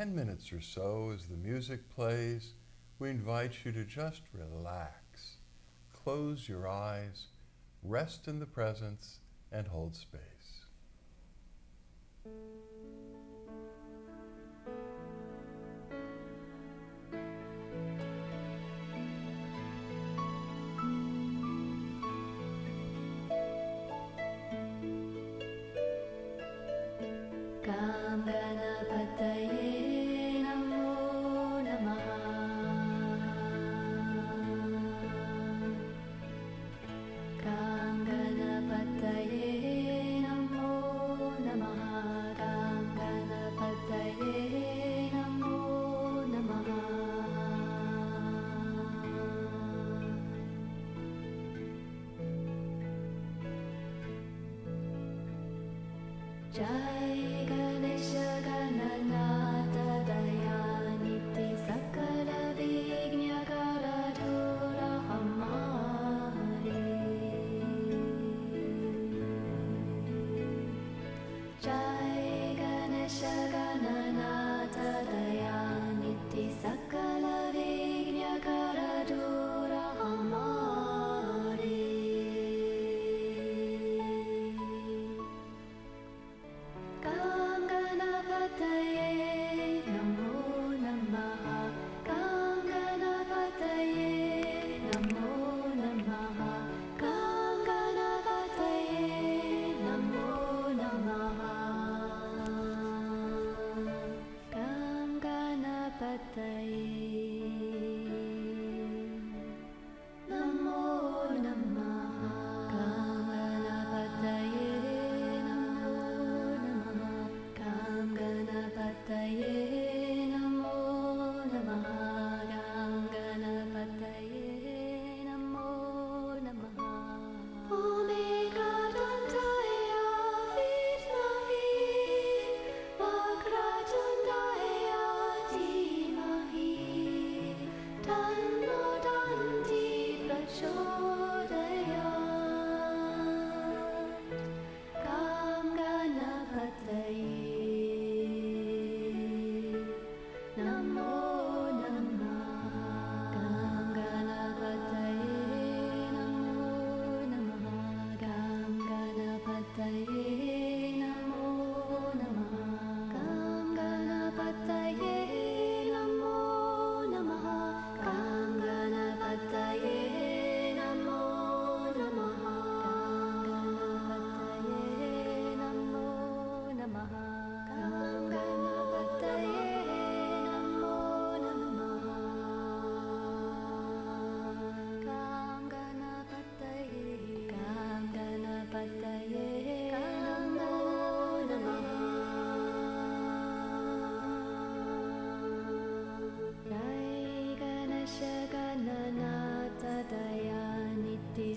10 minutes or so as the music plays, we invite you to just relax. Close your eyes, rest in the presence, and hold space. Jai Ganesha Gananatha Dayaniti Sakala Vignya Karadura Hamare Jai Ganesha Gananatha Dayaniti Sakala Vignya Karadura Hamare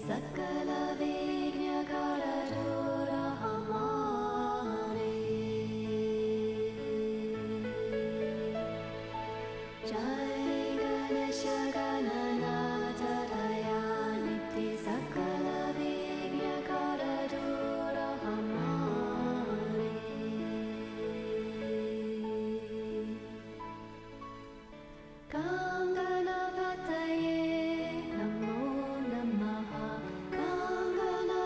Sakala Vignya Karadura Hamare Jai Ganesha Gananatha Dayaniti Sakala Vignya Karadura Hamare Kanganapataye Namo Namaha Kangana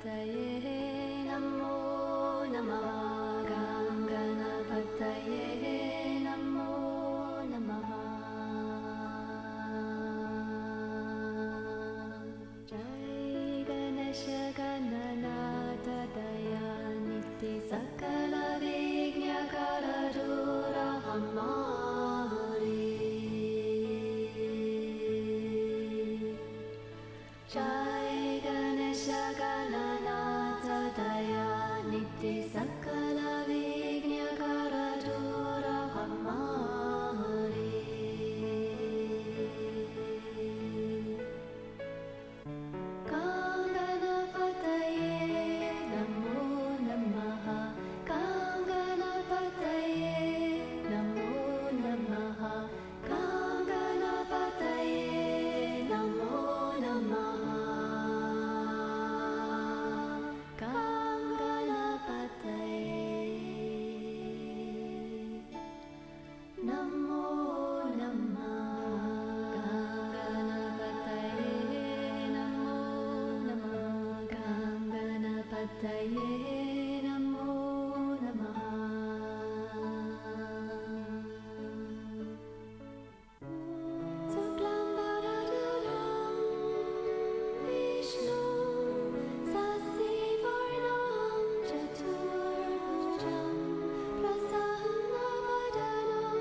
Ganapataye Namo Namaha Gam Ganapataye Namo Namaha Jai Ganesha Gananata Dayaniti Sakala Vignya Karadura Hamari Jai Ganesha Gananata Dayaniti Sakala Vignya Karadura Hamari Ganapataye Namo Namaha Ganapataye Namo Namaha Ganapataye Namo Namaha Ganapataye Namo Namaha Ganapataye Namo Namaha Suklam Bharadram Vishnu Sasivarnam Chaturbhujam Prasannavadanam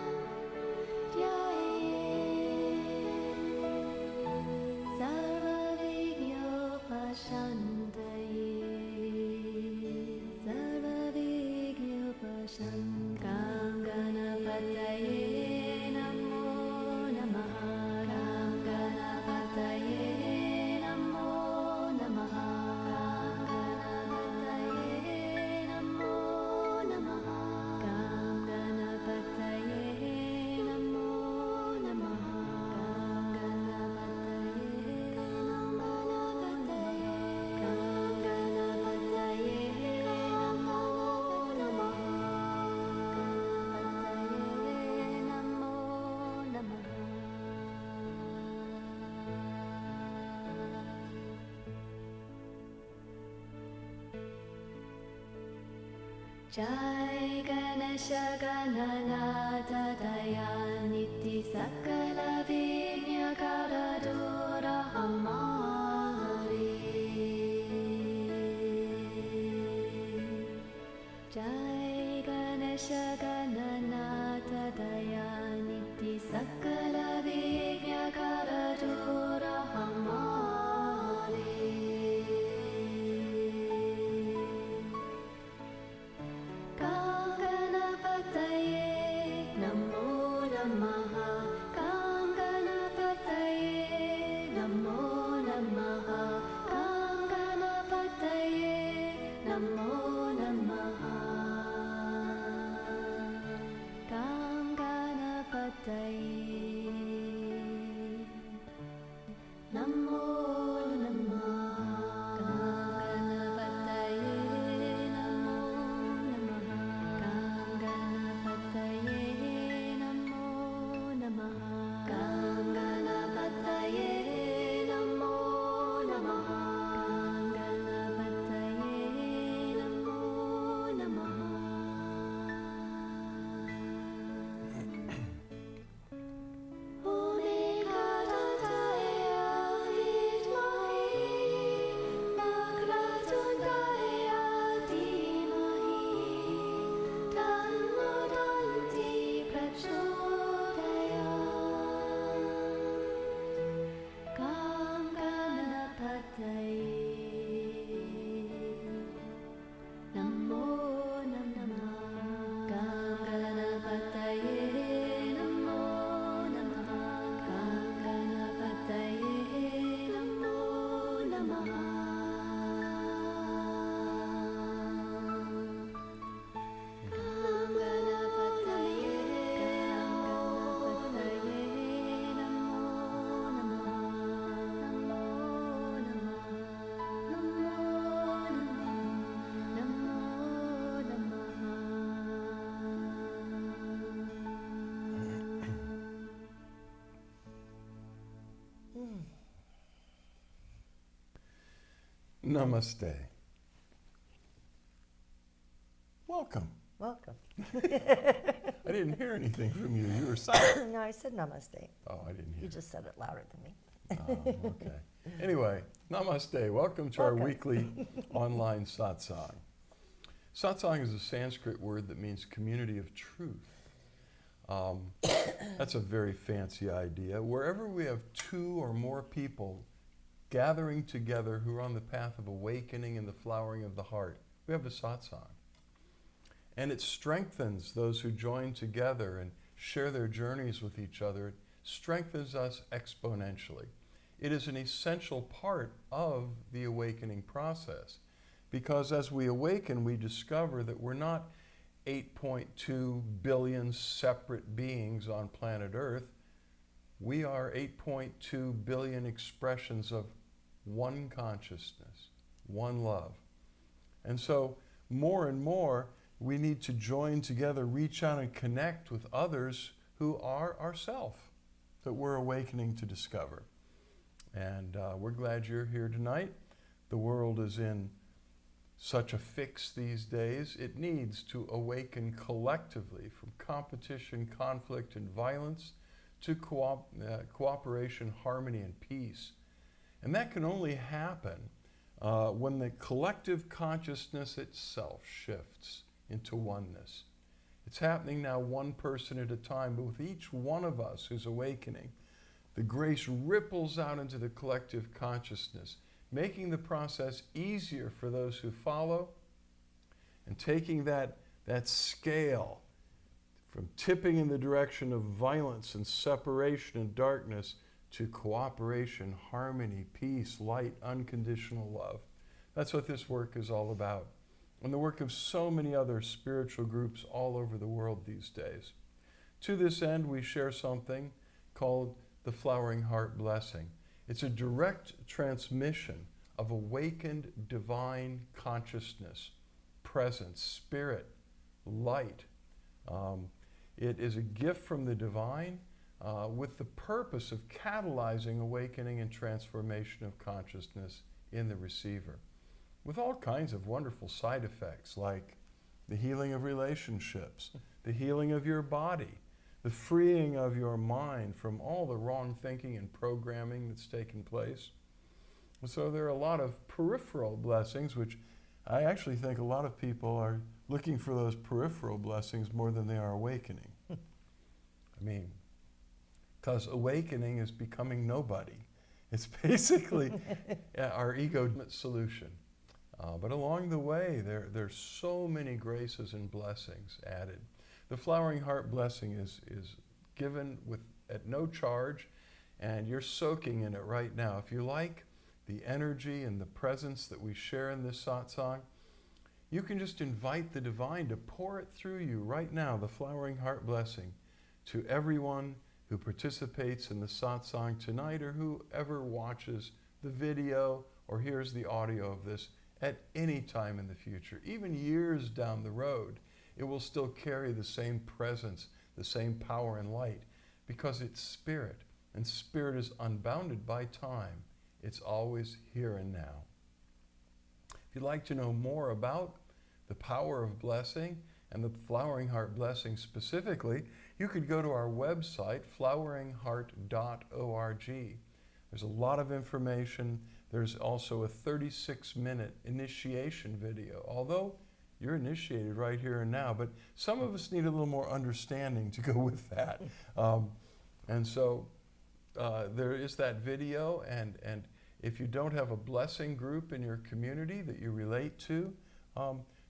Dhyaye Sarvavignopashantaye Sarvavignopashantam Ganapataye Namo Namaha Ganapataye Namo Namaha Ganapataye Namo Namaha Ganapataye Namo Namaha Ganapataye Namo Jai Ganesha Gananata Dayaniti Sakala Vignya Karadura Hamari Jai Ganesha Gananata Dayaniti Sakala Vignya Karadura Hamari Ganapataye Namo Namaha Ganapataye Namo Namaha Ganapataye Namo Namaha Ganapataye Namo Namaste. Welcome. Welcome. I didn't hear anything from you. You were silent. No, I said namaste. Oh, I didn't hear. You just said it louder than me. Oh, okay. Anyway, namaste. Welcome to our Welcome. weekly online satsang. Satsang is a Sanskrit word that means community of truth. That's a very fancy idea. Wherever we have two or more people gathering together who are on the path of awakening and the flowering of the heart, we have a satsang. And it strengthens those who join together and share their journeys with each other. It strengthens us exponentially. It is an essential part of the awakening process, because as we awaken, we discover that we're not 8.2 billion separate beings on planet Earth. We are 8.2 billion expressions of one consciousness, one love. And so more and more, we need to join together, reach out and connect with others who are ourself, that we're awakening to discover. And we're glad you're here tonight. The world is in such a fix these days. It needs to awaken collectively from competition, conflict, and violence to cooperation, harmony, and peace. And that can only happen when the collective consciousness itself shifts into oneness. It's happening now one person at a time, but with each one of us who's awakening, the grace ripples out into the collective consciousness, making the process easier for those who follow, and taking that scale from tipping in the direction of violence and separation and darkness to cooperation, harmony, peace, light, unconditional love. That's what this work is all about, and the work of so many other spiritual groups all over the world these days. To this end, we share something called the Flowering Heart Blessing. It's a direct transmission of awakened divine consciousness, presence, spirit, light. It is a gift from the divine with the purpose of catalyzing awakening and transformation of consciousness in the receiver, with all kinds of wonderful side effects like the healing of relationships, the healing of your body, the freeing of your mind from all the wrong thinking and programming that's taken place. So there are a lot of peripheral blessings, which I actually think a lot of people are looking for those peripheral blessings more than they are awakening. I mean, because awakening is becoming nobody. It's basically our ego solution. But along the way, there's so many graces and blessings added. The Flowering Heart Blessing is given at no charge, and you're soaking in it right now. If you like the energy and the presence that we share in this satsang, you can just invite the divine to pour it through you right now, the Flowering Heart Blessing, to everyone who participates in the satsang tonight, or whoever watches the video or hears the audio of this at any time in the future, even years down the road. It will still carry the same presence, the same power and light, because it's spirit, and spirit is unbounded by time. It's always here and now. If you'd like to know more about the power of blessing and the Flowering Heart Blessing specifically, you could go to our website, floweringheart.org. There's a lot of information. There's also a 36-minute initiation video, although you're initiated right here and now, but some of us need a little more understanding to go with that. And so there is that video, and if you don't have a blessing group in your community that you relate to,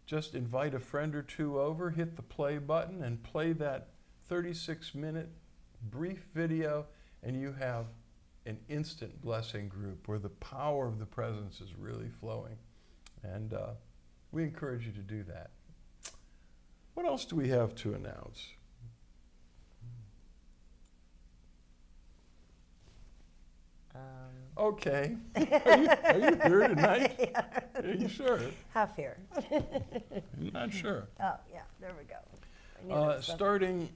just invite a friend or two over, hit the play button, and play that 36-minute brief video, and you have an instant blessing group where the power of the presence is really flowing. And we encourage you to do that. What else do we have to announce? Okay. Are you here tonight? Yeah. Are you sure? Half here. I'm not sure. Oh, yeah, there we go. I knew that stuff. Starting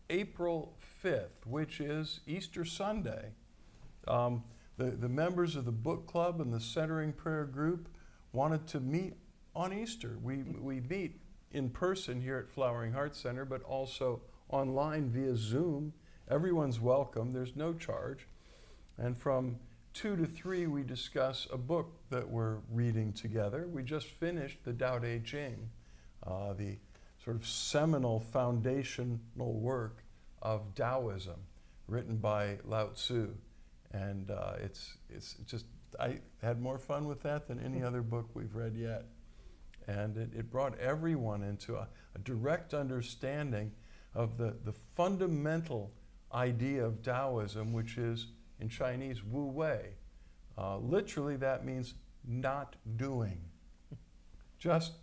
April 5th, which is Easter Sunday, the members of the book club and the centering prayer group wanted to meet on Easter. We meet in person here at Flowering Heart Center, but also online via Zoom. Everyone's welcome. There's no charge. And from 2 to 3, we discuss a book that we're reading together. We just finished the Tao Te Ching, the sort of seminal foundational work of Taoism, written by Lao Tzu. And it's just, I had more fun with that than any other book we've read yet. And it brought everyone into a direct understanding of the fundamental idea of Taoism, which is, in Chinese, Wu Wei. Literally, that means not doing. Just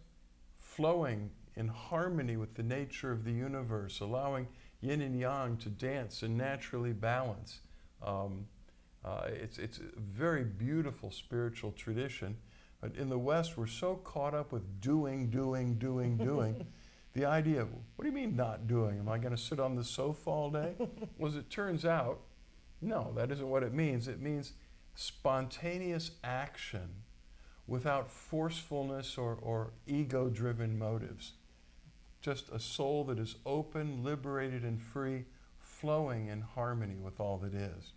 flowing in harmony with the nature of the universe, allowing yin and yang to dance and naturally balance. It's a very beautiful spiritual tradition. But in the West, we're so caught up with doing. The idea of, what do you mean not doing? Am I going to sit on the sofa all day? Well, as it turns out, no, that isn't what it means. It means spontaneous action without forcefulness or ego-driven motives. Just a soul that is open, liberated, and free, flowing in harmony with all that is.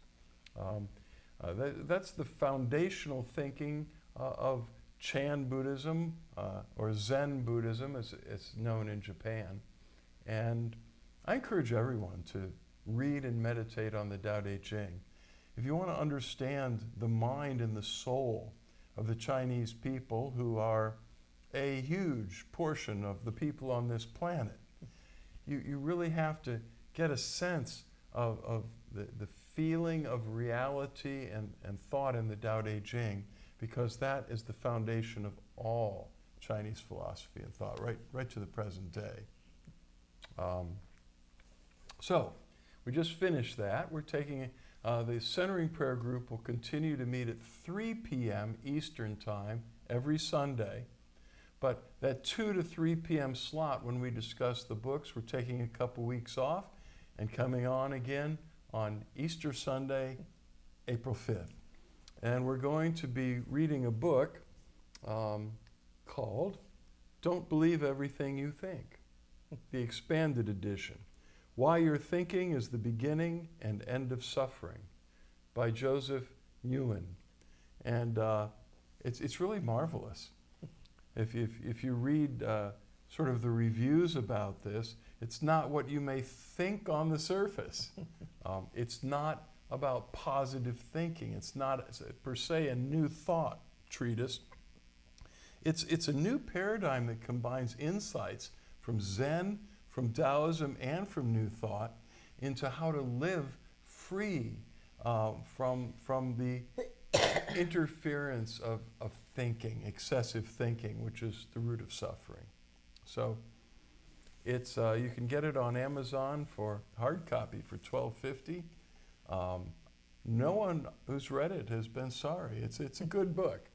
That's the foundational thinking of Chan Buddhism, or Zen Buddhism, as it's known in Japan. And I encourage everyone to read and meditate on the Tao Te Ching. If you want to understand the mind and the soul of the Chinese people, who are a huge portion of the people on this planet, you really have to get a sense of the feeling of reality and thought in the Tao Te Ching, because that is the foundation of all Chinese philosophy and thought, right to the present day. So, we just finished that. We're taking, the Centering Prayer Group will continue to meet at 3 p.m. Eastern Time every Sunday. But that 2 to 3 p.m. slot, when we discuss the books, we're taking a couple weeks off and coming on again on Easter Sunday, April 5th. And we're going to be reading a book called Don't Believe Everything You Think, the expanded edition. Why Your Thinking is the Beginning and End of Suffering, by Joseph Nguyen. And it's really marvelous. If you read sort of the reviews about this, it's not what you may think on the surface. It's not about positive thinking. It's not per se a new thought treatise. It's a new paradigm that combines insights from Zen, from Taoism, and from New Thought into how to live free from the interference of thinking, excessive thinking, which is the root of suffering. So it's you can get it on Amazon for hard copy for $12.50. No one who's read it has been sorry. It's a good book.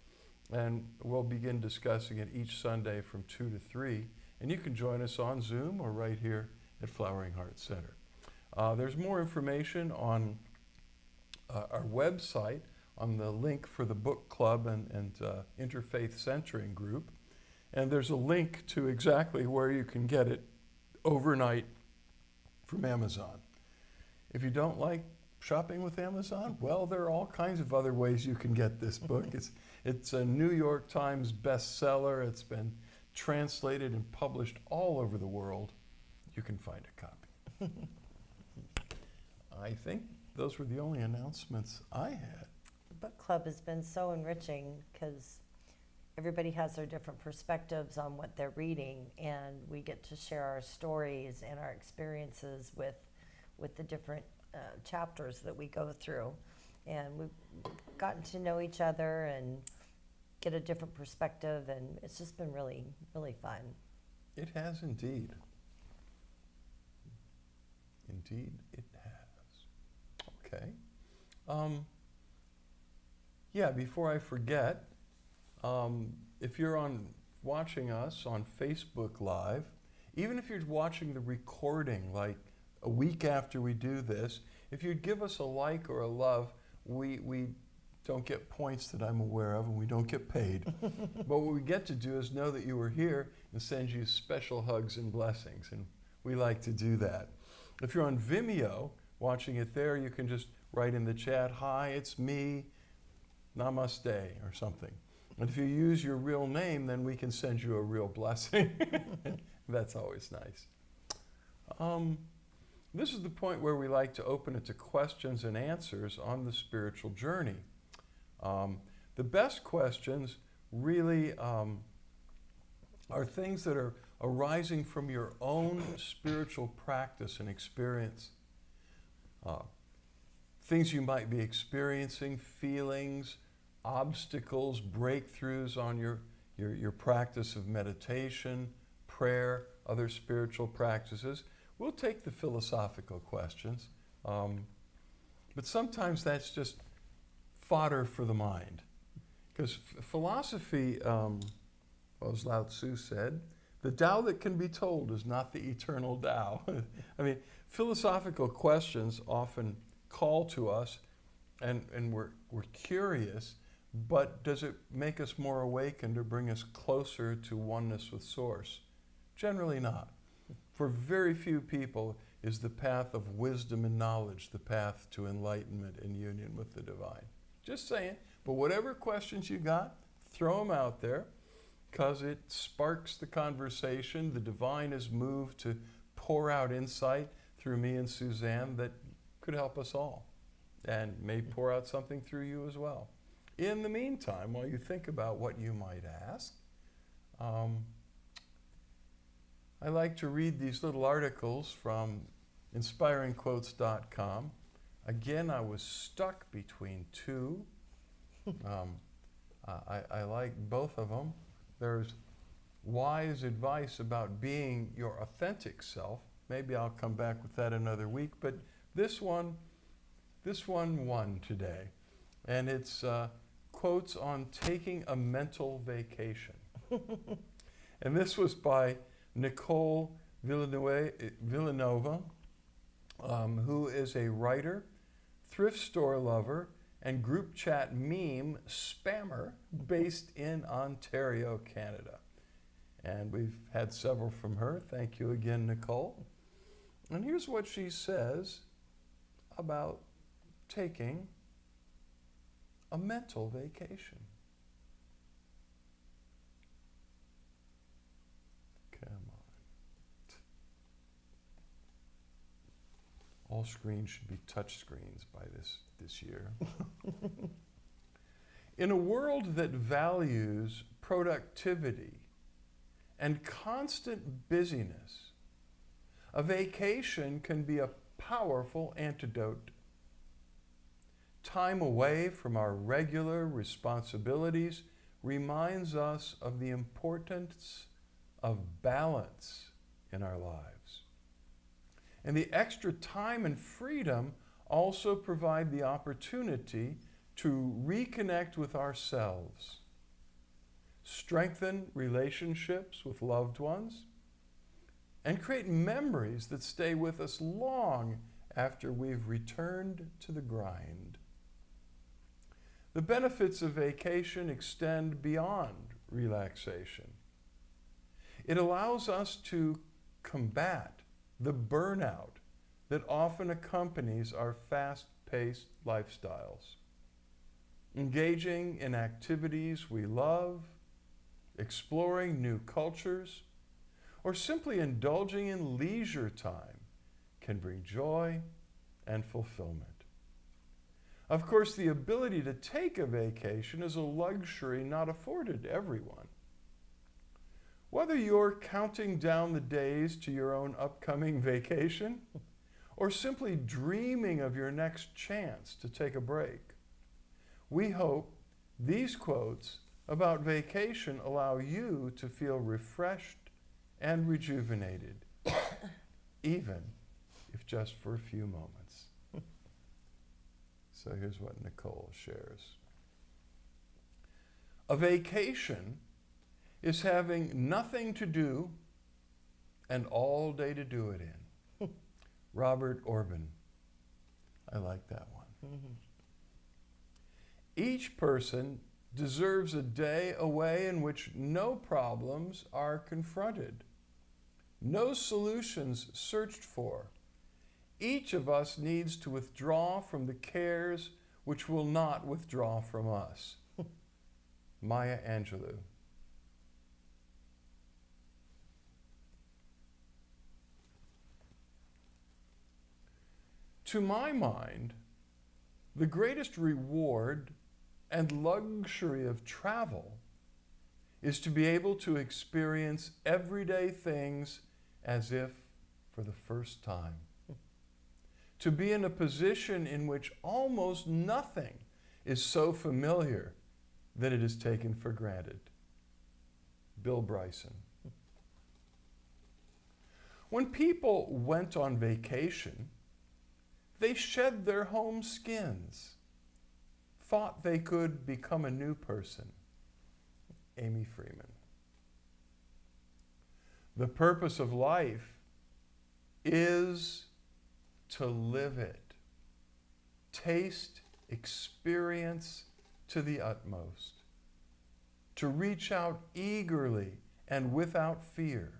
And we'll begin discussing it each Sunday from 2 to 3. And you can join us on Zoom or right here at Flowering Heart Center. There's more information on our website, on the link for the book club and interfaith centering group. And there's a link to exactly where you can get it overnight from Amazon. If you don't like shopping with Amazon, well, there are all kinds of other ways you can get this book. It's a New York Times bestseller. It's been translated and published all over the world. You can find a copy. I think those were the only announcements I had. The book club has been so enriching because everybody has their different perspectives on what they're reading, and we get to share our stories and our experiences with the different chapters that we go through. And we've gotten to know each other and get a different perspective, and it's just been really, really fun. It has indeed. Indeed, it has. Okay. Yeah, before I forget, if you're watching us on Facebook Live, even if you're watching the recording like a week after we do this, if you'd give us a like or a love, we don't get points that I'm aware of, and we don't get paid. But what we get to do is know that you were here and send you special hugs and blessings, and we like to do that. If you're on Vimeo, watching it there, you can just write in the chat, "Hi, it's me, namaste," or something. And if you use your real name, then we can send you a real blessing. That's always nice. This is the point where we like to open it to questions and answers on the spiritual journey. The best questions really are things that are arising from your own spiritual practice and experience. Things you might be experiencing, feelings, obstacles, breakthroughs on your practice of meditation, prayer, other spiritual practices. We'll take the philosophical questions, but sometimes that's just fodder for the mind. Because philosophy, as Lao Tzu said, the Tao that can be told is not the eternal Tao. I mean, philosophical questions often call to us, and we're curious, but does it make us more awakened or bring us closer to oneness with Source? Generally not. For very few people is the path of wisdom and knowledge the path to enlightenment and union with the divine. Just saying. But whatever questions you got, throw them out there, because it sparks the conversation. The divine is moved to pour out insight through me and Suzanne that could help us all, and may pour out something through you as well. In the meantime, while you think about what you might ask, I like to read these little articles from inspiringquotes.com. Again, I was stuck between two. I like both of them. There's wise advice about being your authentic self. Maybe I'll come back with that another week, but this one won today. And it's quotes on taking a mental vacation. And this was by Nicole Villanova, who is a writer, thrift store lover, and group chat meme spammer based in Ontario, Canada. And we've had several from her. Thank you again, Nicole. And here's what she says about taking a mental vacation. Come on. All screens should be touch screens by this year. In a world that values productivity and constant busyness, a vacation can be a powerful antidote. Time away from our regular responsibilities reminds us of the importance of balance in our lives. And the extra time and freedom also provide the opportunity to reconnect with ourselves, strengthen relationships with loved ones, and create memories that stay with us long after we've returned to the grind. The benefits of vacation extend beyond relaxation. It allows us to combat the burnout that often accompanies our fast-paced lifestyles. Engaging in activities we love, exploring new cultures, or simply indulging in leisure time can bring joy and fulfillment. Of course, the ability to take a vacation is a luxury not afforded to everyone. Whether you're counting down the days to your own upcoming vacation, or simply dreaming of your next chance to take a break, we hope these quotes about vacation allow you to feel refreshed and rejuvenated, even if just for a few moments. So here's what Nicole shares. A vacation is having nothing to do and all day to do it in. Robert Orban. I like that one. Each person deserves a day away in which no problems are confronted, no solutions searched for. Each of us needs to withdraw from the cares which will not withdraw from us. Maya Angelou. To my mind, the greatest reward and luxury of travel is to be able to experience everyday things as if for the first time. To be in a position in which almost nothing is so familiar that it is taken for granted. Bill Bryson. When people went on vacation, they shed their home skins, thought they could become a new person. Amy Freeman. The purpose of life is to live it, taste, experience to the utmost, to reach out eagerly and without fear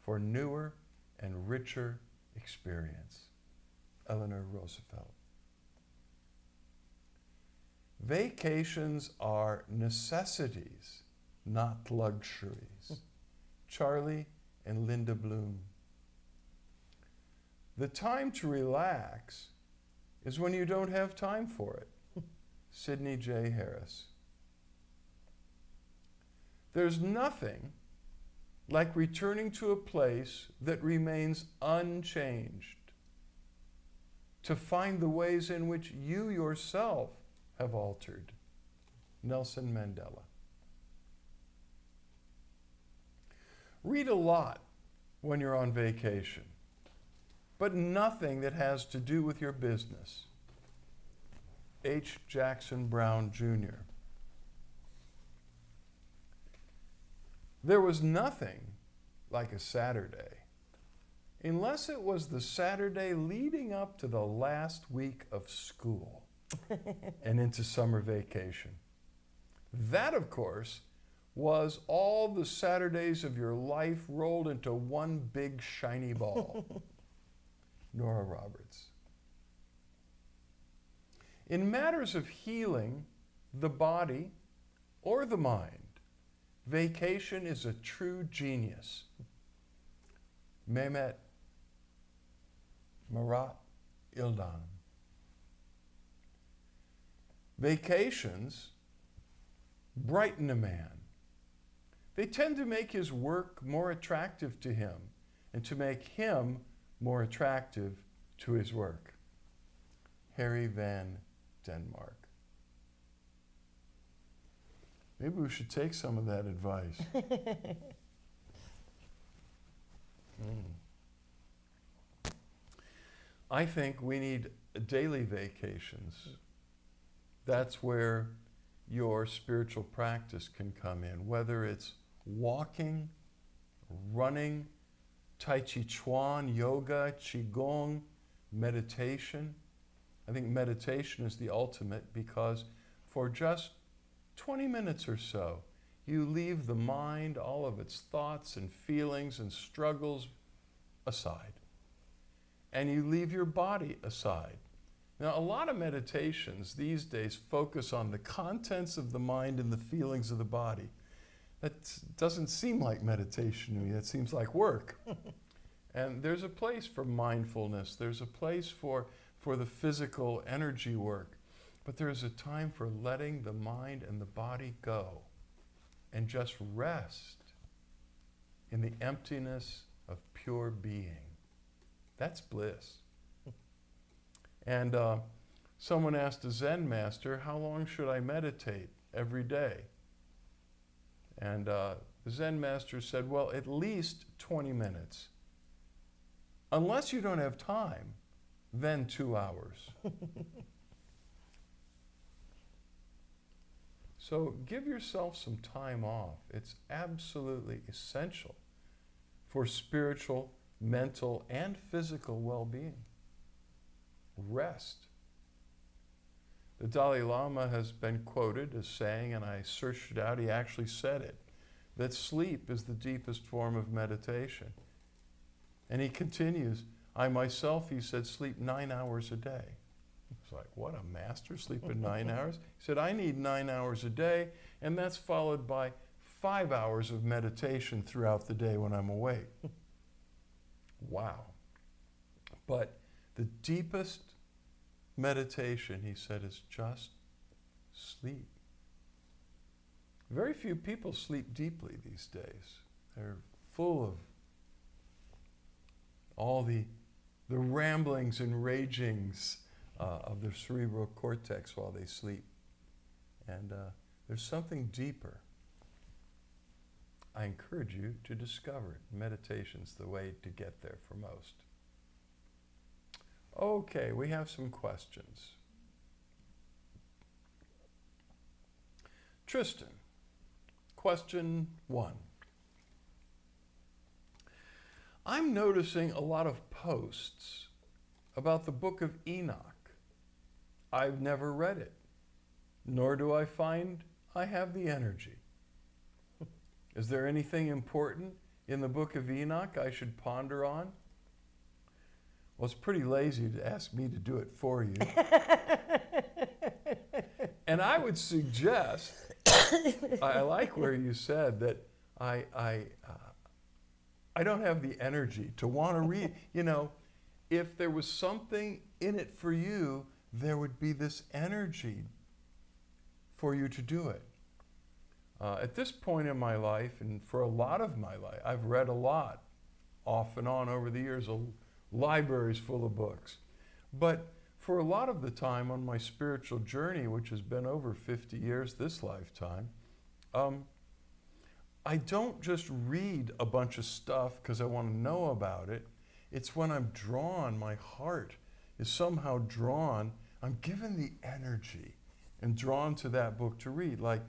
for newer and richer experience. Eleanor Roosevelt. Vacations are necessities, not luxuries. Charlie and Linda Bloom. The time to relax is when you don't have time for it. Sidney J. Harris. There's nothing like returning to a place that remains unchanged, to find the ways in which you yourself have altered. Nelson Mandela. Read a lot when you're on vacation, but nothing that has to do with your business. H. Jackson Brown, Jr. There was nothing like a Saturday, unless it was the Saturday leading up to the last week of school and into summer vacation. That, of course, was all the Saturdays of your life rolled into one big shiny ball. Nora Roberts. In matters of healing the body or the mind, vacation is a true genius. Mehmet Murat Ildan. Vacations brighten a man. They tend to make his work more attractive to him and to make him more attractive to his work. Harry van Denmark. Maybe we should take some of that advice. I think we need daily vacations. That's where your spiritual practice can come in, whether it's walking, running, Tai Chi Chuan, yoga, Qigong, meditation. I think meditation is the ultimate because for just 20 minutes or so, you leave the mind, all of its thoughts and feelings and struggles aside. And you leave your body aside. Now, a lot of meditations these days focus on the contents of the mind and the feelings of the body. That doesn't seem like meditation to me. That seems like work. And there's a place for mindfulness. There's a place for the physical energy work. But there's a time for letting the mind and the body go and just rest in the emptiness of pure being. That's bliss. And someone asked a Zen master, how long should I meditate every day? And the Zen master said, well, at least 20 minutes. Unless you don't have time, then 2 hours. So give yourself some time off. It's absolutely essential for spiritual, mental, and physical well-being. Rest. The Dalai Lama has been quoted as saying, and I searched it out, he actually said it, that sleep is the deepest form of meditation. And he continues, I myself, he said, sleep 9 hours a day. It's like, what, a master sleeping 9 hours? He said, I need 9 hours a day, and that's followed by 5 hours of meditation throughout the day when I'm awake. Wow. But the deepest meditation, he said, is just sleep. Very few people sleep deeply these days. They're full of all the ramblings and ragings of their cerebral cortex while they sleep. And there's something deeper. I encourage you to discover it. Meditation's the way to get there for most. Okay, we have some questions. Tristan, question 1. I'm noticing a lot of posts about the Book of Enoch. I've never read it, nor do I find I have the energy. Is there anything important in the Book of Enoch I should ponder on? Well, it's pretty lazy to ask me to do it for you. And I would suggest, I like where you said that I don't have the energy to want to read. You know, if there was something in it for you, there would be this energy for you to do it. At this point in my life, and for a lot of my life, I've read a lot, off and on over the years, libraries full of books. But for a lot of the time on my spiritual journey, which has been over 50 years this lifetime, I don't just read a bunch of stuff because I want to know about it. It's when I'm drawn, my heart is somehow drawn, I'm given the energy and drawn to that book to read. Like,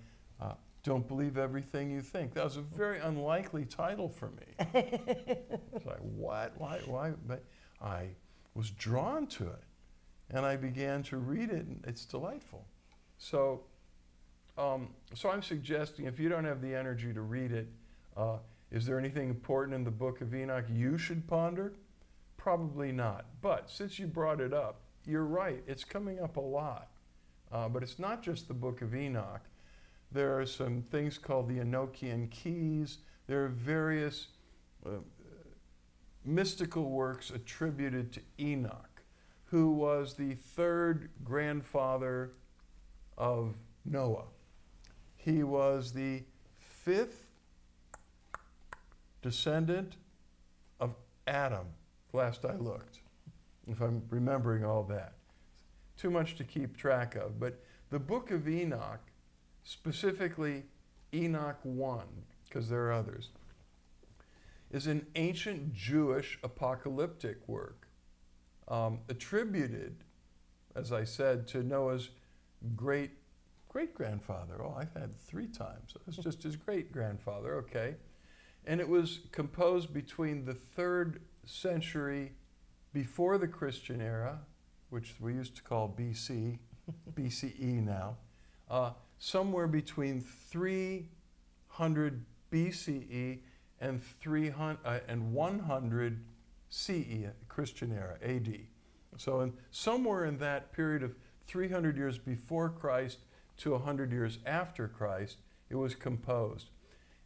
Don't Believe Everything You Think. That was a very unlikely title for me. It's like, what? Why? But I was drawn to it, and I began to read it, and it's delightful. So I'm suggesting, if you don't have the energy to read it, is there anything important in the Book of Enoch you should ponder? Probably not. But since you brought it up, you're right, it's coming up a lot. But it's not just the Book of Enoch. There are some things called the Enochian Keys. There are various mystical works attributed to Enoch, who was the third grandfather of Noah. He was the fifth descendant of Adam, last I looked, if I'm remembering all that. Too much to keep track of. But the Book of Enoch, specifically Enoch 1, because there are others, is an ancient Jewish apocalyptic work attributed, as I said, to Noah's great-grandfather. Oh, I've had 3 times. It was just his great-grandfather, okay. And it was composed between the 3rd century before the Christian era, which we used to call BC, BCE now, somewhere between 300 BCE and 100 CE, Christian era, AD. So somewhere in that period of 300 years before Christ to 100 years after Christ, it was composed.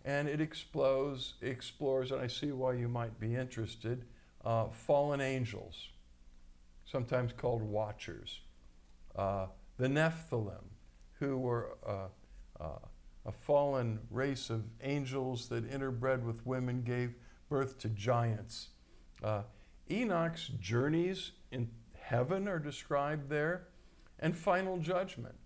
And it explores, and I see why you might be interested, fallen angels, sometimes called watchers. The Nephilim, who were a fallen race of angels that interbred with women, gave birth to giants. Enoch's journeys in heaven are described there, and final judgment.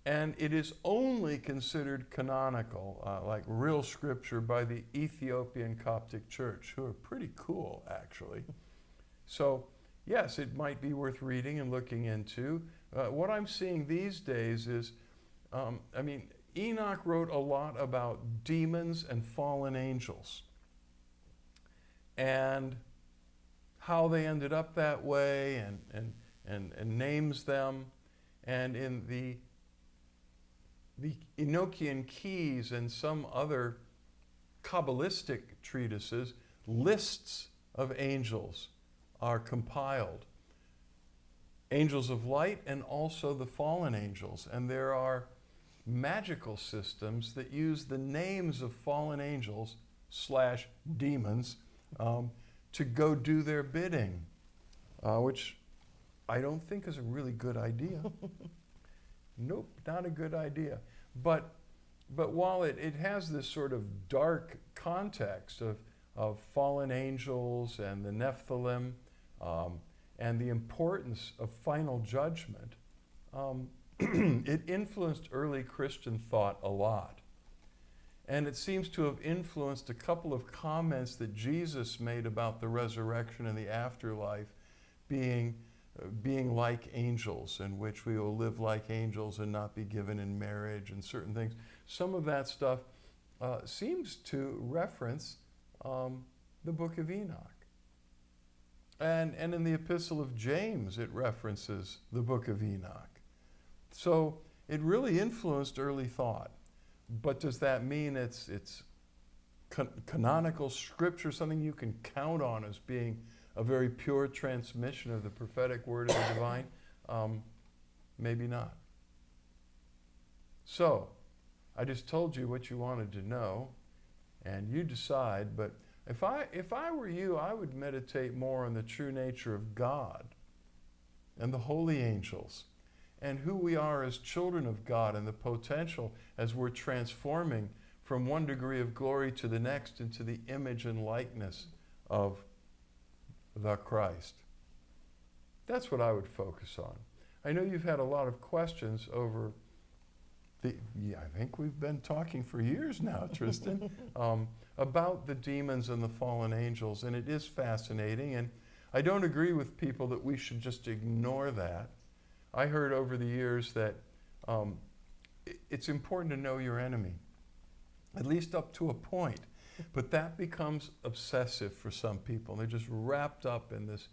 And it is only considered canonical, like real scripture, by the Ethiopian Coptic Church, who are pretty cool, actually. So, yes, it might be worth reading and looking into. What I'm seeing these days is, Enoch wrote a lot about demons and fallen angels and how they ended up that way, and names them. and in the Enochian Keys and some other Kabbalistic treatises, lists of angels are compiled. Angels of light and also the fallen angels. And there are magical systems that use the names of fallen angels / demons to go do their bidding, which I don't think is a really good idea. Nope, not a good idea. But while it has this sort of dark context of fallen angels and the Nephilim and the importance of final judgment, it influenced early Christian thought a lot. And it seems to have influenced a couple of comments that Jesus made about the resurrection and the afterlife being like angels, in which we will live like angels and not be given in marriage and certain things. Some of that stuff seems to reference the book of Enoch. And in the Epistle of James, it references the book of Enoch. So it really influenced early thought. But does that mean it's canonical scripture, something you can count on as being a very pure transmission of the prophetic word of the divine? Maybe not. So, I just told you what you wanted to know, and you decide. But if I were you, I would meditate more on the true nature of God and the holy angels and who we are as children of God and the potential as we're transforming from one degree of glory to the next into the image and likeness of the Christ. That's what I would focus on. I know you've had a lot of questions over I think we've been talking for years now, Tristan, about the demons and the fallen angels, and it is fascinating, and I don't agree with people that we should just ignore that. I heard over the years that it's important to know your enemy, at least up to a point. But that becomes obsessive for some people. They're just wrapped up in this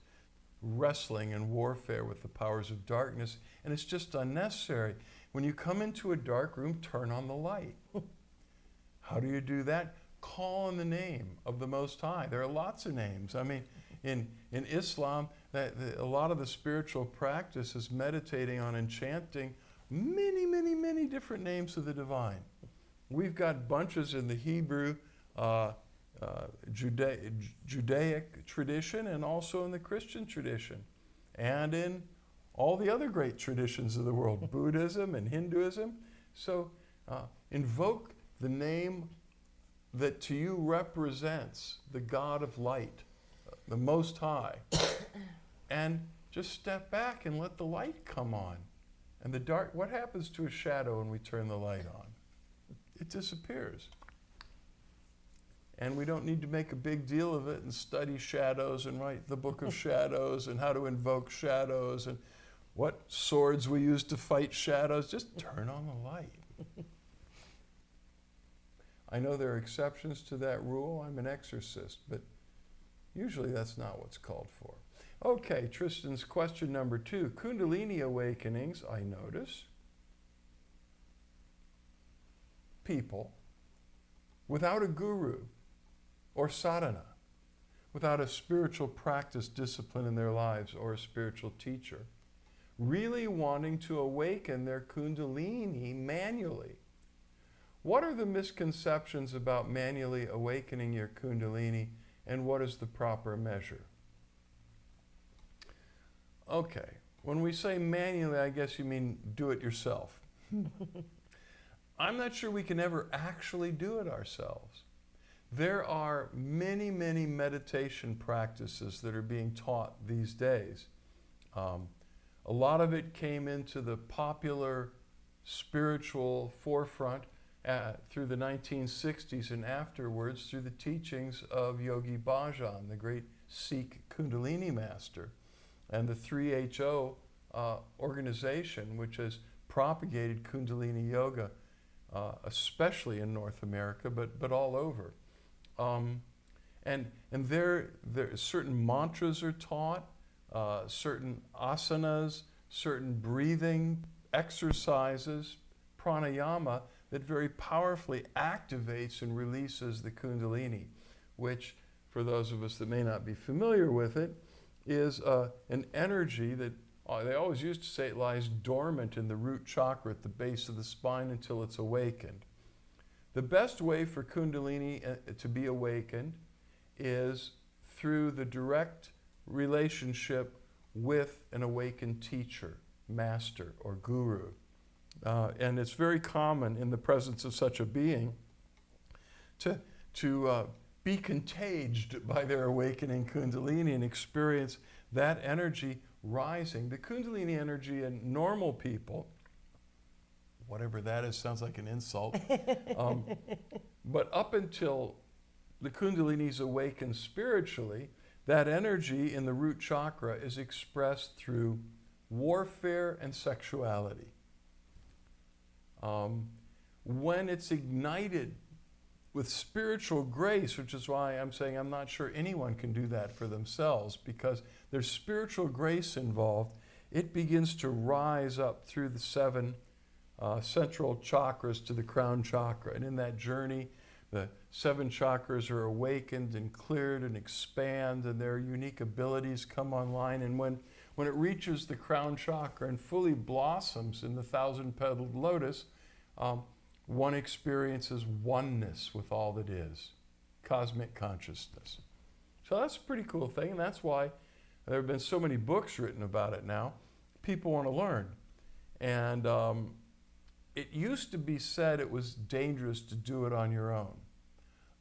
wrestling and warfare with the powers of darkness, and it's just unnecessary. When you come into a dark room, turn on the light. How do you do that? Call on the name of the Most High. There are lots of names. I mean, in Islam, a lot of the spiritual practice is meditating on enchanting many, many, many different names of the divine. We've got bunches in the Hebrew, Judaic tradition, and also in the Christian tradition, and in all the other great traditions of the world, Buddhism and Hinduism. So invoke the name that to you represents the God of light, the Most High, and just step back and let the light come on. And the dark, what happens to a shadow when we turn the light on? It disappears. And we don't need to make a big deal of it and study shadows and write the book of shadows and how to invoke shadows and what swords we use to fight shadows. Just turn on the light. I know there are exceptions to that rule. I'm an exorcist, but usually that's not what's called for. Okay, Tristan's question number 2. Kundalini awakenings, I notice, people without a guru or sadhana, without a spiritual practice discipline in their lives or a spiritual teacher, really wanting to awaken their Kundalini manually. What are the misconceptions about manually awakening your Kundalini, and what is the proper measure? Okay, when we say manually, I guess you mean do it yourself. I'm not sure we can ever actually do it ourselves. There are many, many meditation practices that are being taught these days. A lot of it came into the popular spiritual forefront through the 1960s and afterwards through the teachings of Yogi Bhajan, the great Sikh Kundalini master, and the 3HO organization, which has propagated Kundalini yoga, especially in North America, but all over. And there certain mantras are taught, certain asanas, certain breathing exercises, pranayama, that very powerfully activates and releases the Kundalini, which, for those of us that may not be familiar with it, is an energy that they always used to say it lies dormant in the root chakra at the base of the spine until it's awakened. The best way for Kundalini to be awakened is through the direct relationship with an awakened teacher, master, or guru. And it's very common in the presence of such a being to be contaged by their awakening Kundalini and experience that energy rising. The Kundalini energy in normal people, whatever that is, sounds like an insult. But up until the Kundalini's awakened spiritually, that energy in the root chakra is expressed through warfare and sexuality. When it's ignited with spiritual grace, which is why I'm saying I'm not sure anyone can do that for themselves, because there's spiritual grace involved, it begins to rise up through the 7 central chakras to the crown chakra. And in that journey, the 7 chakras are awakened and cleared and expand, and their unique abilities come online. And when it reaches the crown chakra and fully blossoms in the 1,000-petaled lotus, one experiences oneness with all that is, cosmic consciousness. So that's a pretty cool thing, and that's why there have been so many books written about it now. People want to learn. And it used to be said it was dangerous to do it on your own.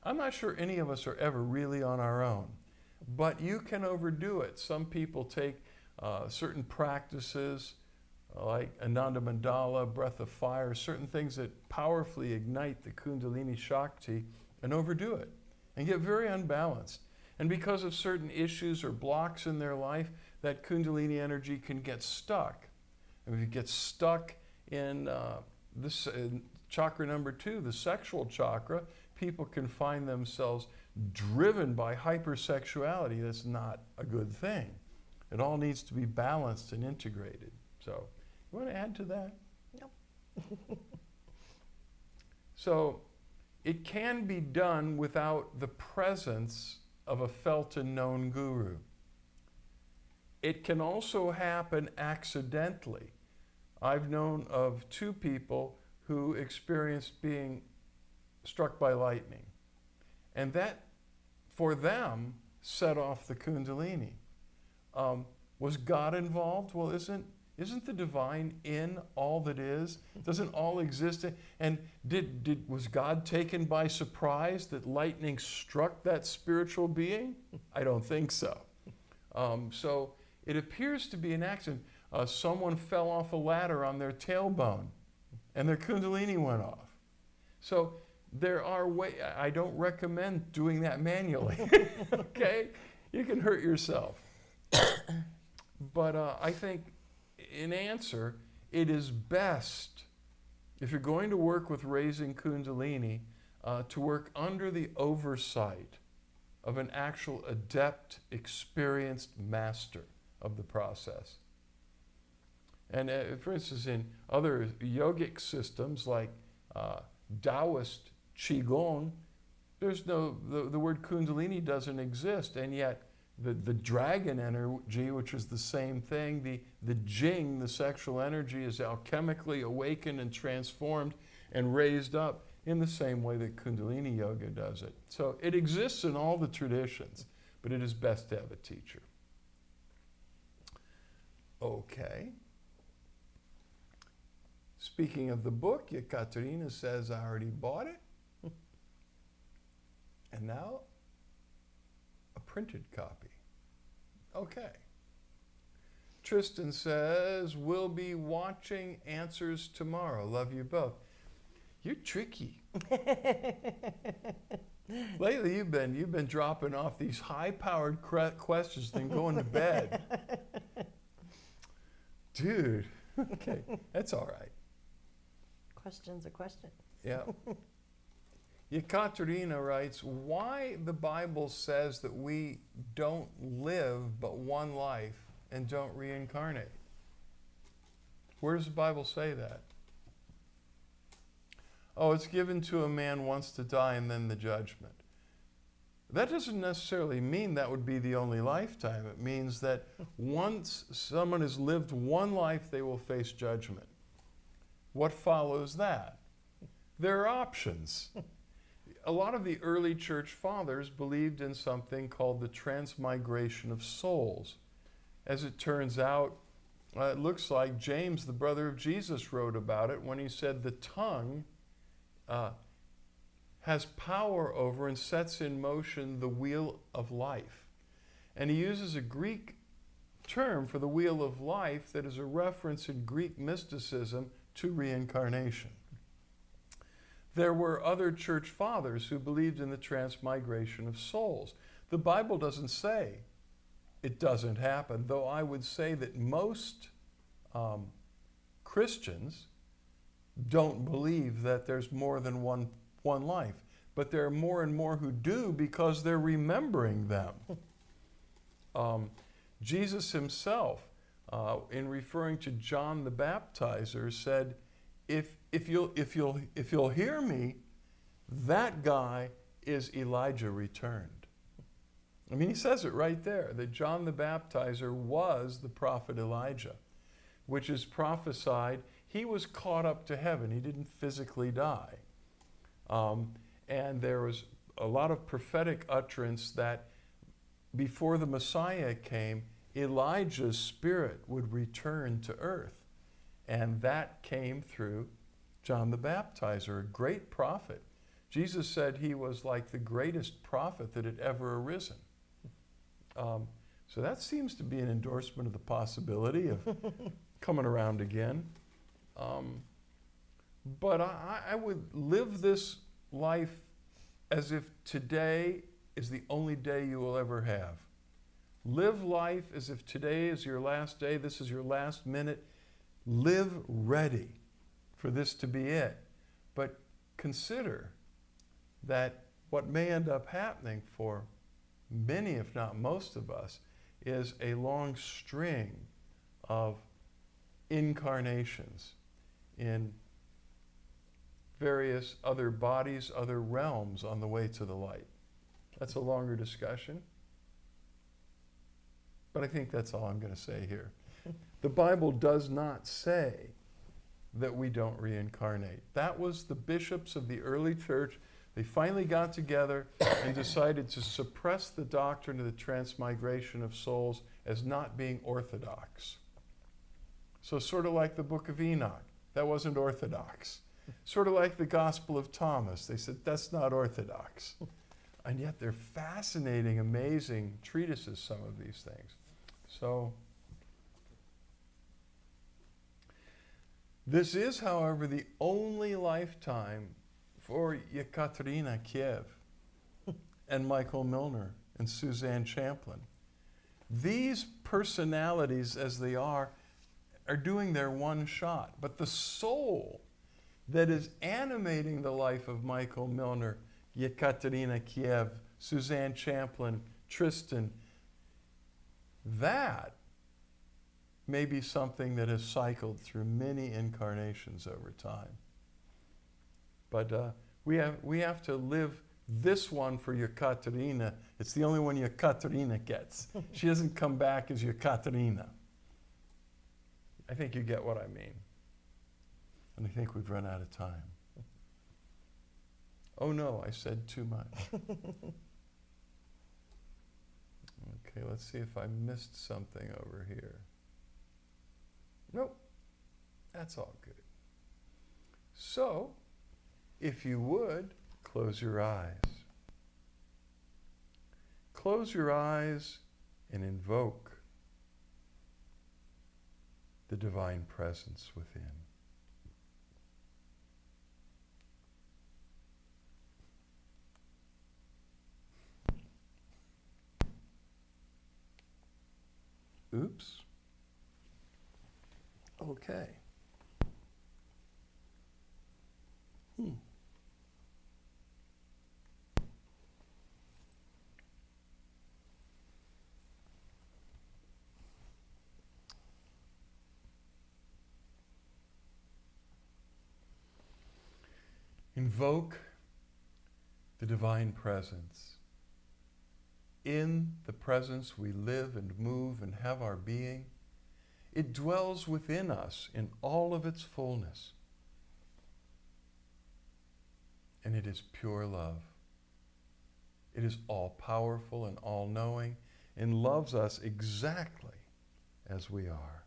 I'm not sure any of us are ever really on our own, but you can overdo it. Some people take certain practices like Ananda Mandala, breath of fire, certain things that powerfully ignite the Kundalini Shakti, and overdo it and get very unbalanced. And because of certain issues or blocks in their life, that Kundalini energy can get stuck. And if it gets stuck in this chakra number 2, the sexual chakra, people can find themselves driven by hypersexuality. That's not a good thing. It all needs to be balanced and integrated. So, you want to add to that? Nope. So, it can be done without the presence of a felt and known guru. It can also happen accidentally. I've known of 2 people who experienced being struck by lightning. And that, for them, set off the Kundalini. Was God involved? Well, isn't the divine in all that is? Doesn't all exist? And was God taken by surprise that lightning struck that spiritual being? I don't think so. So it appears to be an accident. Someone fell off a ladder on their tailbone and their Kundalini went off. So there are ways. I don't recommend doing that manually. Okay? You can hurt yourself. But I think, in answer, it is best, if you're going to work with raising Kundalini, to work under the oversight of an actual adept, experienced master of the process. And for instance, in other yogic systems like Taoist Qigong, there's no, the word Kundalini doesn't exist, and yet the dragon energy, which is the same thing, the Jing, the sexual energy, is alchemically awakened and transformed and raised up in the same way that Kundalini Yoga does it. So it exists in all the traditions, but it is best to have a teacher. Okay. Speaking of the book, Yekaterina says, I already bought it. And now, a printed copy. Okay. Tristan says, we'll be watching Answers tomorrow. Love you both. You're tricky. Lately, you've been dropping off these high-powered questions, then going to bed. Dude. Okay, that's all right. Question's a question. Yeah. Yekaterina writes, why the Bible says that we don't live but one life and don't reincarnate? Where does the Bible say that? Oh, it's given to a man once to die and then the judgment. That doesn't necessarily mean that would be the only lifetime. It means that once someone has lived one life, they will face judgment. What follows that? There are options. A lot of the early church fathers believed in something called the transmigration of souls. As it turns out, it looks like James, the brother of Jesus, wrote about it when he said the tongue has power over and sets in motion the wheel of life. And he uses a Greek term for the wheel of life that is a reference in Greek mysticism to reincarnation. There were other church fathers who believed in the transmigration of souls. The Bible doesn't say it doesn't happen, though I would say that most Christians don't believe that there's more than one life. But there are more and more who do because they're remembering them. Jesus himself, in referring to John the Baptizer, said, if you'll hear me, that guy is Elijah returned. I mean, he says it right there, that John the Baptizer was the prophet Elijah, which is prophesied. He was caught up to heaven. He didn't physically die. And there was a lot of prophetic utterance that before the Messiah came, Elijah's spirit would return to earth. And that came through John the Baptizer, a great prophet. Jesus said he was like the greatest prophet that had ever arisen. So that seems to be an endorsement of the possibility of coming around again. But I would live this life as if today is the only day you will ever have. Live life as if today is your last day, this is your last minute. Live ready for this to be it. But consider that what may end up happening for many, if not most of us, is a long string of incarnations in various other bodies, other realms on the way to the light. That's a longer discussion, but I think that's all I'm going to say here. The Bible does not say that we don't reincarnate. That was the bishops of the early church. They finally got together and decided to suppress the doctrine of the transmigration of souls as not being orthodox. So sort of like the Book of Enoch, that wasn't orthodox. Sort of like the Gospel of Thomas, they said that's not orthodox. And yet they're fascinating, amazing treatises, some of these things. So this is, however, the only lifetime for Yekaterina Kiev and Michael Milner and Suzanne Champlin. These personalities, as they are doing their one shot. But the soul that is animating the life of Michael Milner, Yekaterina Kiev, Suzanne Champlin, Tristan, that may be something that has cycled through many incarnations over time. But we have to live this one for Yekaterina. It's the only one Yekaterina gets. She doesn't come back as Yekaterina. I think you get what I mean. And I think we've run out of time. Oh no, I said too much. Okay, let's see if I missed something over here. Nope, that's all good. So, if you would, close your eyes. Close your eyes and invoke the divine presence within. Oops. Okay. invoke the divine presence. In the presence we live and move and have our being. It dwells within us in all of its fullness. And it is pure love. It is all-powerful and all-knowing and loves us exactly as we are.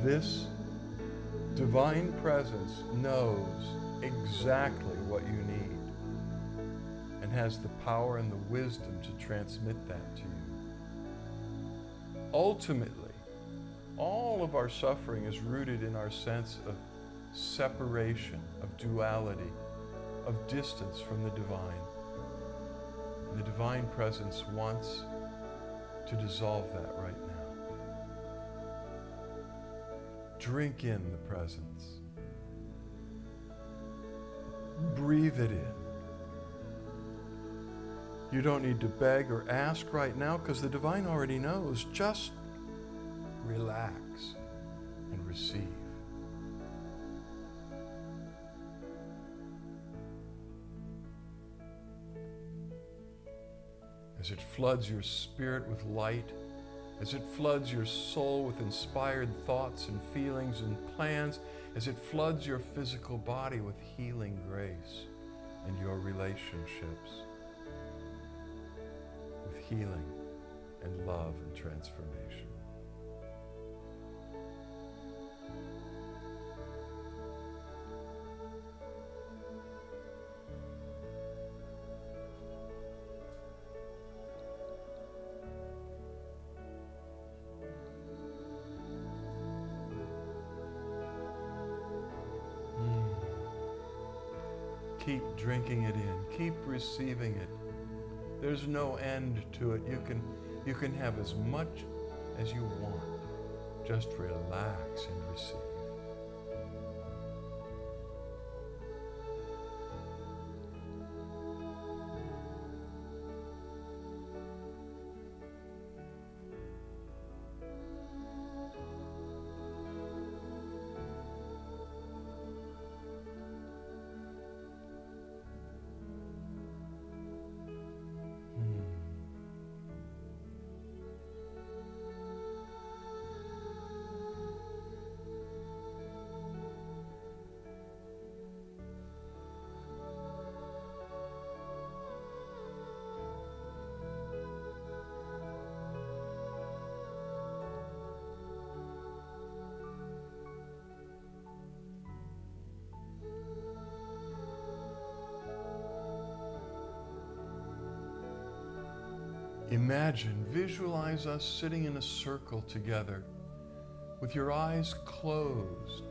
This divine presence knows exactly what you need and has the power and the wisdom to transmit that to you. Ultimately, all of our suffering is rooted in our sense of separation, of duality, of distance from the divine. And the divine presence wants to dissolve that right now. Drink in the presence. Breathe it in. You don't need to beg or ask right now because the divine already knows. Just relax and receive. As it floods your spirit with light, as it floods your soul with inspired thoughts and feelings and plans, as it floods your physical body with healing grace and your relationships with healing and love and transformation. Keep drinking it in. Keep receiving it. There's no end to it. You can have as much as you want. Just relax and receive. Imagine, visualize us sitting in a circle together with your eyes closed.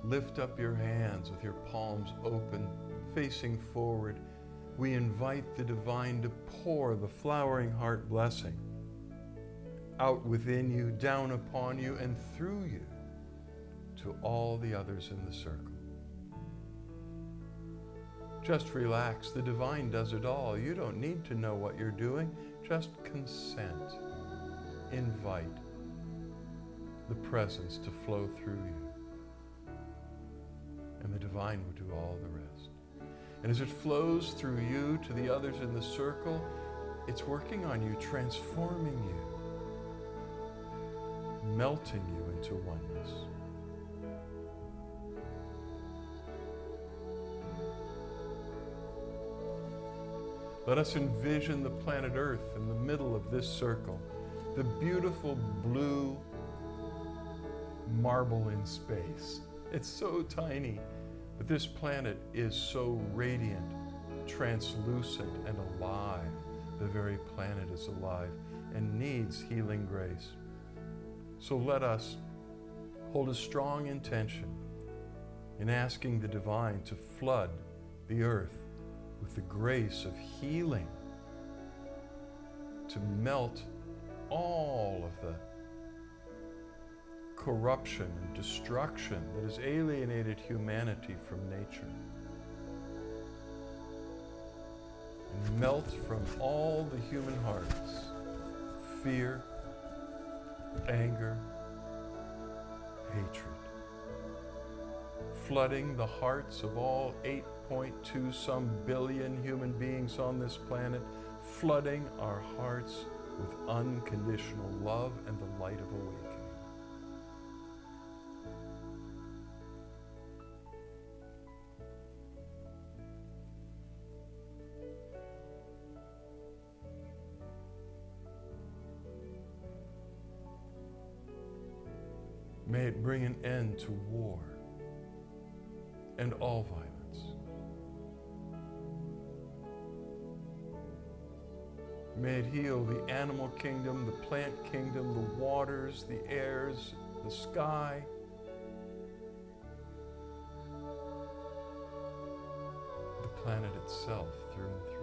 Lift up your hands with your palms open, facing forward. We invite the divine to pour the flowering heart blessing out within you, down upon you, and through you to all the others in the circle. Just relax. The divine does it all. You don't need to know what you're doing. Just consent. Invite the presence to flow through you. And the divine will do all the rest. And as it flows through you to the others in the circle, it's working on you, transforming you, melting you into oneness. Let us envision the planet Earth in the middle of this circle, the beautiful blue marble in space. It's so tiny, but this planet is so radiant, translucent, and alive. The very planet is alive and needs healing grace. So let us hold a strong intention in asking the divine to flood the earth with the grace of healing, to melt all of the corruption and destruction that has alienated humanity from nature. And melt from all the human hearts fear, anger, hatred. Flooding the hearts of all 8.2 some billion human beings on this planet, flooding our hearts with unconditional love and the light of awakening. May it bring an end to war and all violence. May it heal the animal kingdom, the plant kingdom, the waters, the airs, the sky. The planet itself through and through.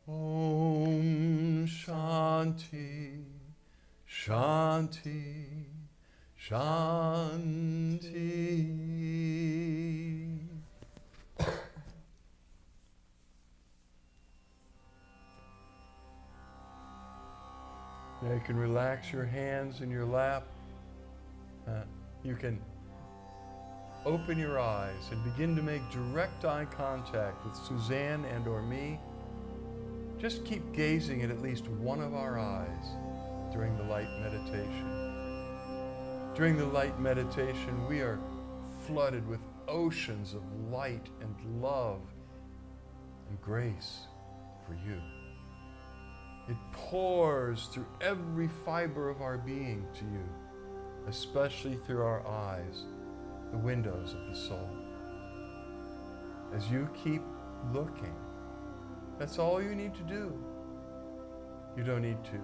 Om Shanti, Shanti, Shanti. Now you can relax your hands in your lap. You can open your eyes and begin to make direct eye contact with Suzanne and or me. Just keep gazing at least one of our eyes during the light meditation. During the light meditation, we are flooded with oceans of light and love and grace for you. It pours through every fiber of our being to you, especially through our eyes, the windows of the soul. As you keep looking, that's all you need to do. You don't need to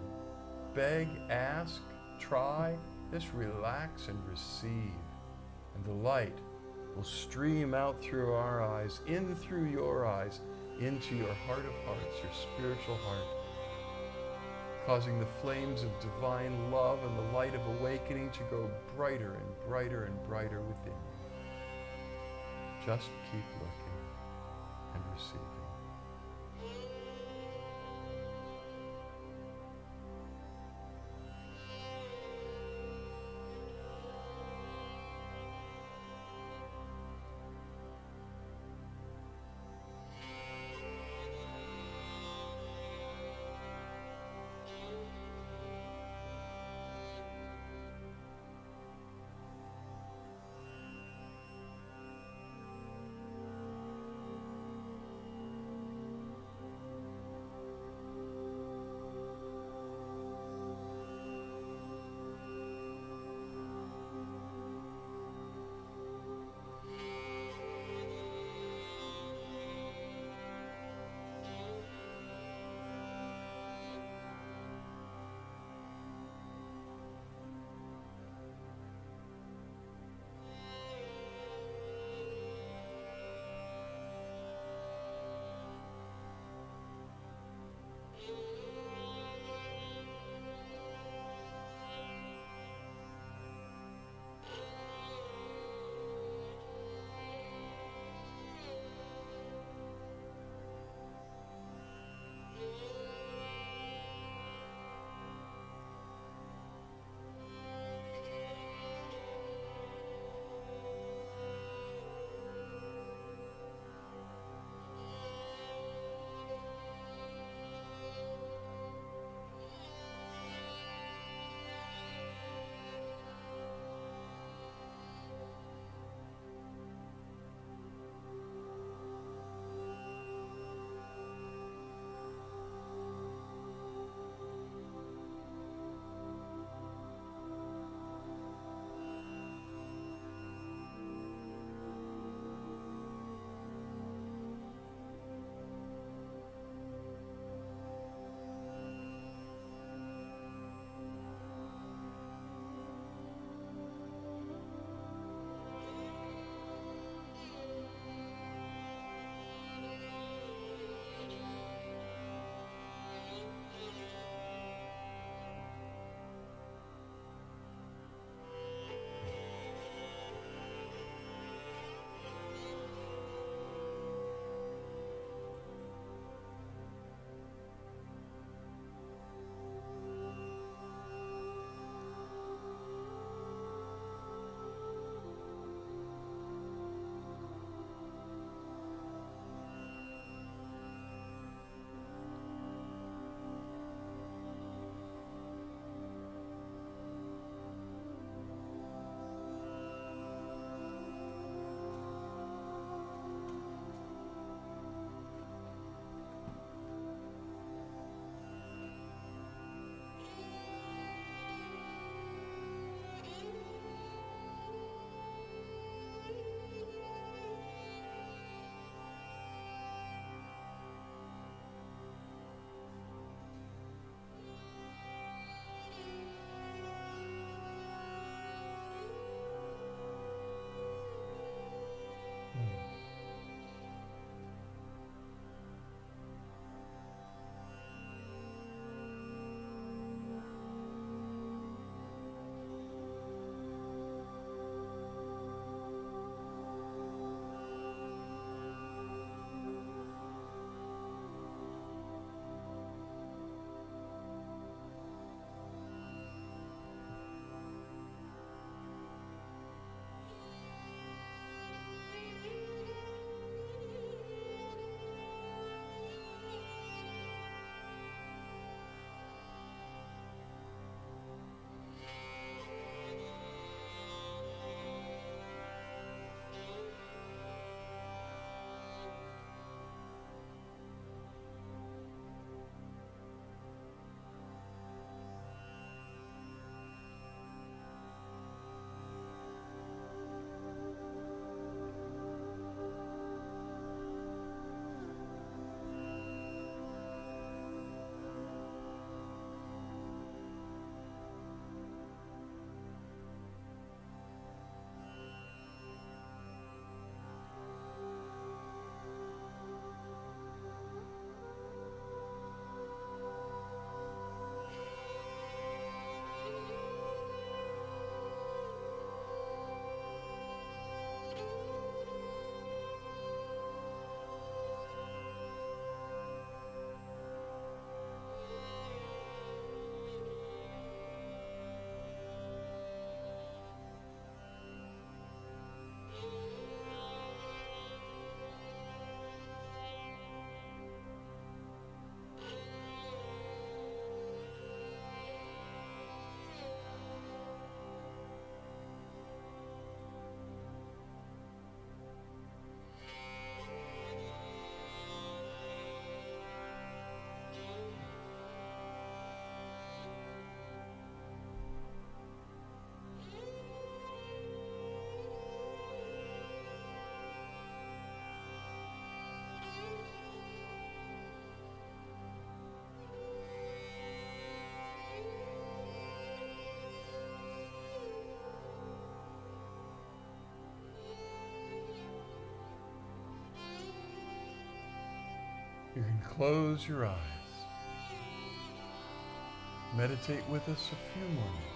beg, ask, try. Just relax and receive. And the light will stream out through our eyes, in through your eyes, into your heart of hearts, your spiritual heart, causing the flames of divine love and the light of awakening to grow brighter and brighter and brighter within you. Just keep looking and receiving. And close your eyes. Meditate with us a few more minutes.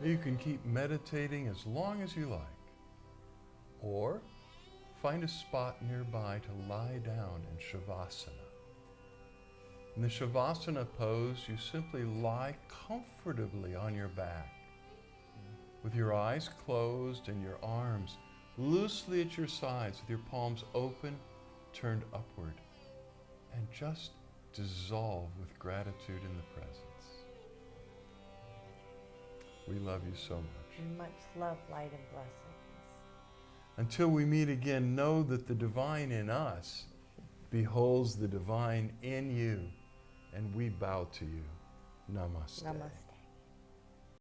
You can keep meditating as long as you like, or find a spot nearby to lie down in Shavasana. In the Shavasana pose, you simply lie comfortably on your back, with your eyes closed and your arms loosely at your sides, with your palms open, turned upward, and just dissolve with gratitude in the presence. We love you so much. Much love, light, and blessings. Until we meet again, know that the divine in us beholds the divine in you, and we bow to you. Namaste. Namaste.